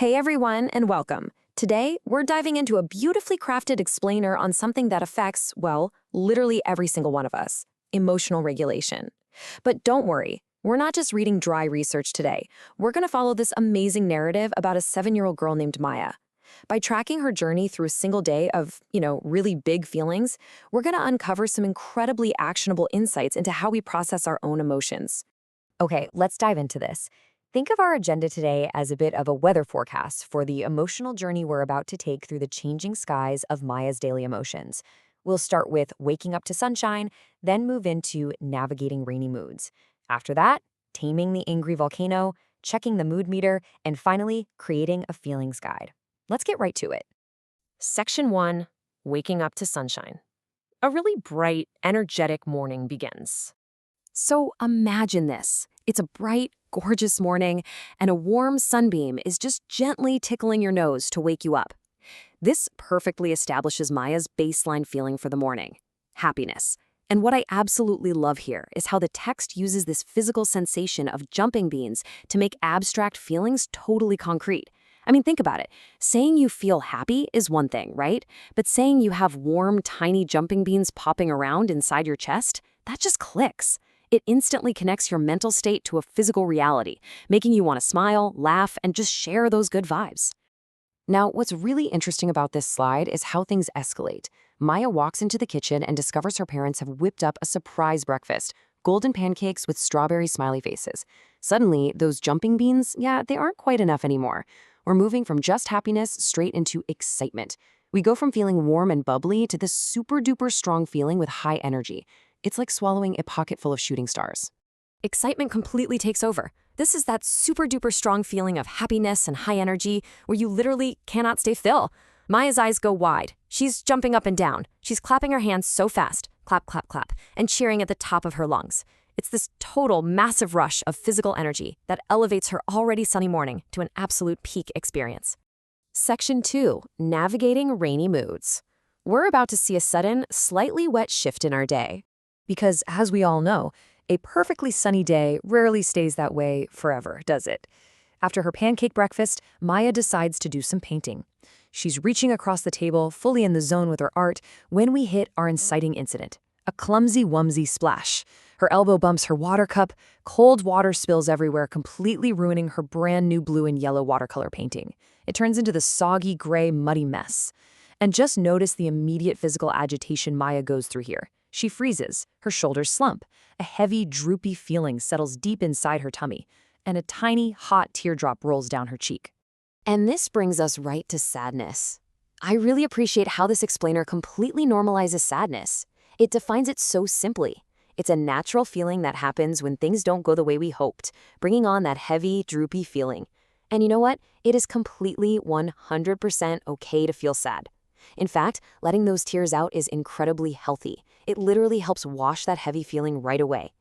Hey everyone, and welcome. Today, we're diving into a beautifully crafted explainer on something that affects, well, literally every single one of us: emotional regulation. But don't worry, we're not just reading dry research today. We're going to follow this amazing narrative about a 7-year-old girl named Maya. By tracking her journey through a single day of, really big feelings, we're going to uncover some incredibly actionable insights into how we process our own emotions. Okay, let's dive into this. Think of our agenda today as a bit of a weather forecast for the emotional journey we're about to take through the changing skies of Maya's daily emotions. We'll start with waking up to sunshine, then move into navigating rainy moods. After that, taming the angry volcano, checking the mood meter, and finally, creating a feelings guide. Let's get right to it. Section 1, Waking Up to Sunshine. A really bright, energetic morning begins. So imagine this. It's a bright, gorgeous morning, and a warm sunbeam is just gently tickling your nose to wake you up. This perfectly establishes Maya's baseline feeling for the morning: happiness. And what I absolutely love here is how the text uses this physical sensation of jumping beans to make abstract feelings totally concrete. I mean, think about it. Saying you feel happy is one thing, right? But saying you have warm, tiny jumping beans popping around inside your chest, that just clicks. It instantly connects your mental state to a physical reality, making you want to smile, laugh, and just share those good vibes. Now, what's really interesting about this slide is how things escalate. Maya walks into the kitchen and discovers her parents have whipped up a surprise breakfast: golden pancakes with strawberry smiley faces. Suddenly, those jumping beans, they aren't quite enough anymore. We're moving from just happiness straight into excitement. We go from feeling warm and bubbly to this super-duper strong feeling with high energy. It's like swallowing a pocket full of shooting stars. Excitement completely takes over. This is that super-duper strong feeling of happiness and high energy where you literally cannot stay still. Maya's eyes go wide. She's jumping up and down. She's clapping her hands so fast, clap, clap, clap, and cheering at the top of her lungs. It's this total, massive rush of physical energy that elevates her already sunny morning to an absolute peak experience. Section 2, Navigating Rainy Moods. We're about to see a sudden, slightly wet shift in our day. Because, as we all know, a perfectly sunny day rarely stays that way forever, does it? After her pancake breakfast, Maya decides to do some painting. She's reaching across the table, fully in the zone with her art, when we hit our inciting incident: a clumsy-wumsy splash. Her elbow bumps her water cup, cold water spills everywhere, completely ruining her brand new blue and yellow watercolor painting. It turns into the soggy, gray, muddy mess. And just notice the immediate physical agitation Maya goes through here. She freezes, her shoulders slump, a heavy, droopy feeling settles deep inside her tummy, and a tiny, hot teardrop rolls down her cheek. And this brings us right to sadness. I really appreciate how this explainer completely normalizes sadness. It defines it so simply. It's a natural feeling that happens when things don't go the way we hoped, bringing on that heavy, droopy feeling. And you know what? It is completely 100% okay to feel sad. In fact, letting those tears out is incredibly healthy. It literally helps wash that heavy feeling right away.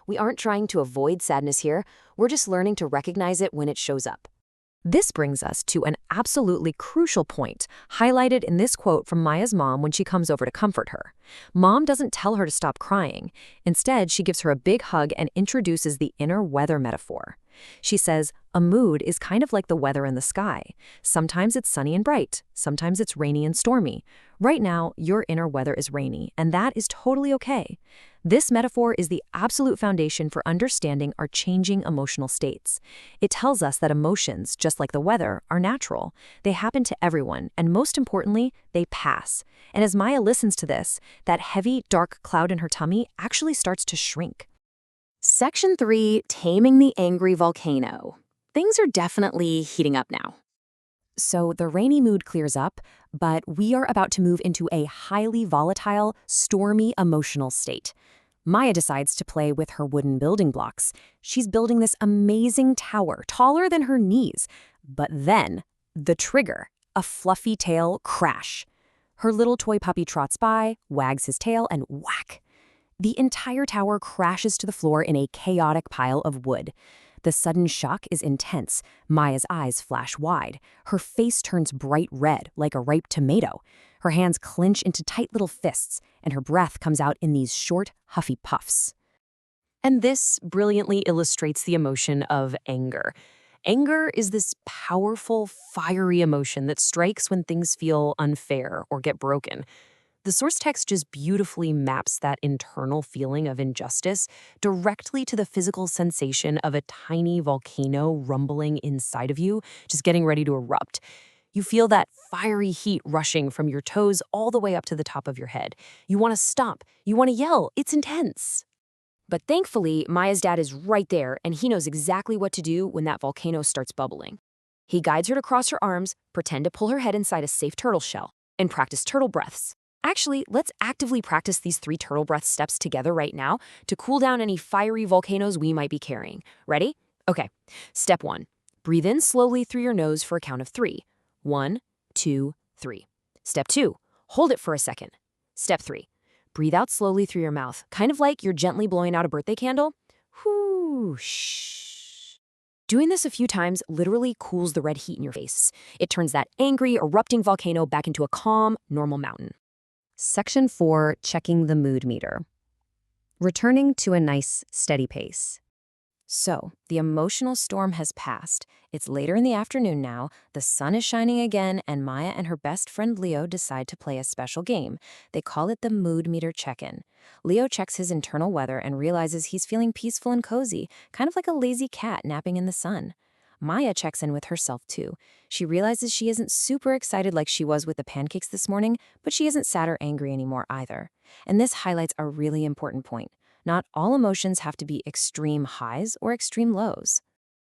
We aren't trying to avoid sadness here, we're just learning to recognize it when it shows up. This brings us to an absolutely crucial point, highlighted in this quote from Maya's mom when she comes over to comfort her. Mom doesn't tell her to stop crying. Instead, she gives her a big hug and introduces the inner weather metaphor. She says, a mood is kind of like the weather in the sky. Sometimes it's sunny and bright, sometimes it's rainy and stormy. Right now, your inner weather is rainy, and that is totally okay. This metaphor is the absolute foundation for understanding our changing emotional states. It tells us that emotions, just like the weather, are natural. They happen to everyone, and most importantly, they pass. And as Maya listens to this, that heavy, dark cloud in her tummy actually starts to shrink. Section 3, Taming the Angry Volcano. Things are definitely heating up now. So the rainy mood clears up, but we are about to move into a highly volatile, stormy emotional state. Maya decides to play with her wooden building blocks. She's building this amazing tower, taller than her knees. But then, the trigger, a fluffy tail crash. Her little toy puppy trots by, wags his tail, and whack! The entire tower crashes to the floor in a chaotic pile of wood. The sudden shock is intense. Maya's eyes flash wide. Her face turns bright red, like a ripe tomato. Her hands clench into tight little fists, and her breath comes out in these short, huffy puffs. And this brilliantly illustrates the emotion of anger. Anger is this powerful, fiery emotion that strikes when things feel unfair or get broken. The source text just beautifully maps that internal feeling of injustice directly to the physical sensation of a tiny volcano rumbling inside of you, just getting ready to erupt. You feel that fiery heat rushing from your toes all the way up to the top of your head. You want to stop. You want to yell. It's intense. But thankfully, Maya's dad is right there, and he knows exactly what to do when that volcano starts bubbling. He guides her to cross her arms, pretend to pull her head inside a safe turtle shell, and practice turtle breaths. Actually, let's actively practice these 3 turtle breath steps together right now to cool down any fiery volcanoes we might be carrying. Ready? Okay. Step 1. Breathe in slowly through your nose for a count of 3. 1, 2, 3. Step 2. Hold it for a second. Step 3. Breathe out slowly through your mouth, kind of like you're gently blowing out a birthday candle. Whoosh. Doing this a few times literally cools the red heat in your face. It turns that angry, erupting volcano back into a calm, normal mountain. Section 4, checking the mood meter. Returning to a nice, steady pace. So, the emotional storm has passed. It's later in the afternoon now, the sun is shining again, and Maya and her best friend Leo decide to play a special game. They call it the mood meter check-in. Leo checks his internal weather and realizes he's feeling peaceful and cozy, kind of like a lazy cat napping in the sun. Maya checks in with herself too. She realizes she isn't super excited like she was with the pancakes this morning, but she isn't sad or angry anymore either. And this highlights a really important point. Not all emotions have to be extreme highs or extreme lows.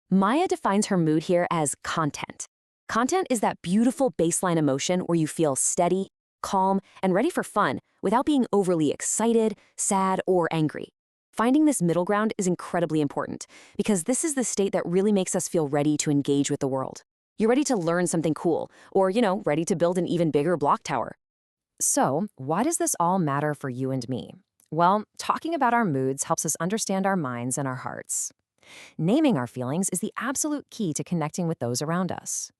Maya defines her mood here as content. Content is that beautiful baseline emotion where you feel steady, calm, and ready for fun without being overly excited, sad, or angry. Finding this middle ground is incredibly important because this is the state that really makes us feel ready to engage with the world. You're ready to learn something cool, or, ready to build an even bigger block tower. So, why does this all matter for you and me? Well, talking about our moods helps us understand our minds and our hearts. Naming our feelings is the absolute key to connecting with those around us.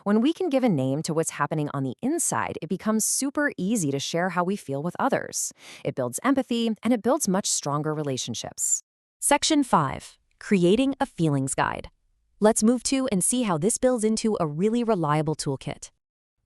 When we can give a name to what's happening on the inside, it becomes super easy to share how we feel with others. It builds empathy, and it builds much stronger relationships. Section 5. Creating a feelings guide. Let's move to and see how this builds into a really reliable toolkit.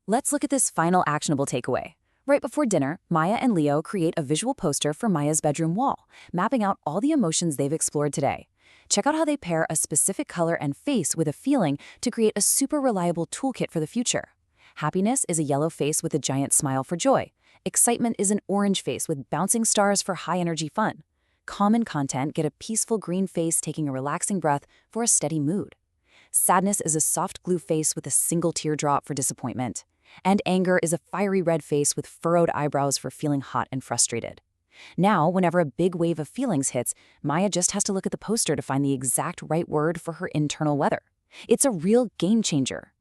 Let's look at this final actionable takeaway. Right before dinner, Maya and Leo create a visual poster for Maya's bedroom wall, mapping out all the emotions they've explored today. Check out how they pair a specific color and face with a feeling to create a super reliable toolkit for the future. Happiness is a yellow face with a giant smile for joy. Excitement is an orange face with bouncing stars for high-energy fun. Calm and content get a peaceful green face taking a relaxing breath for a steady mood. Sadness is a soft glue face with a single teardrop for disappointment. And anger is a fiery red face with furrowed eyebrows for feeling hot and frustrated. Now, whenever a big wave of feelings hits, Maya just has to look at the poster to find the exact right word for her internal weather. It's a real game changer.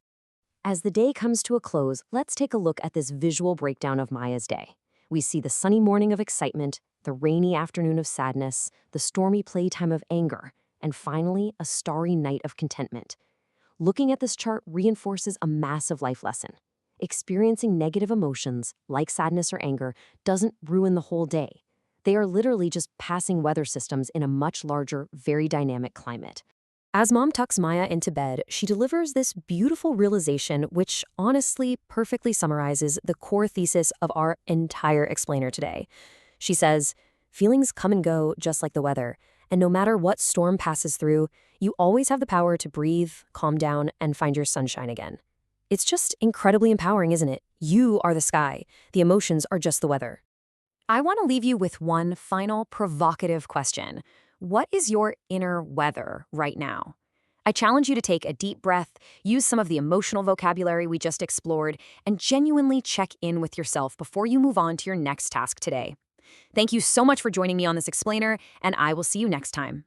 As the day comes to a close, let's take a look at this visual breakdown of Maya's day. We see the sunny morning of excitement, the rainy afternoon of sadness, the stormy playtime of anger, and finally, a starry night of contentment. Looking at this chart reinforces a massive life lesson. Experiencing negative emotions, like sadness or anger, doesn't ruin the whole day. They are literally just passing weather systems in a much larger, very dynamic climate. As Mom tucks Maya into bed, she delivers this beautiful realization which honestly perfectly summarizes the core thesis of our entire explainer today. She says, feelings come and go just like the weather, and no matter what storm passes through, you always have the power to breathe, calm down, and find your sunshine again. It's just incredibly empowering, isn't it? You are the sky. The emotions are just the weather. I want to leave you with one final provocative question. What is your inner weather right now? I challenge you to take a deep breath, use some of the emotional vocabulary we just explored, and genuinely check in with yourself before you move on to your next task today. Thank you so much for joining me on this explainer, and I will see you next time.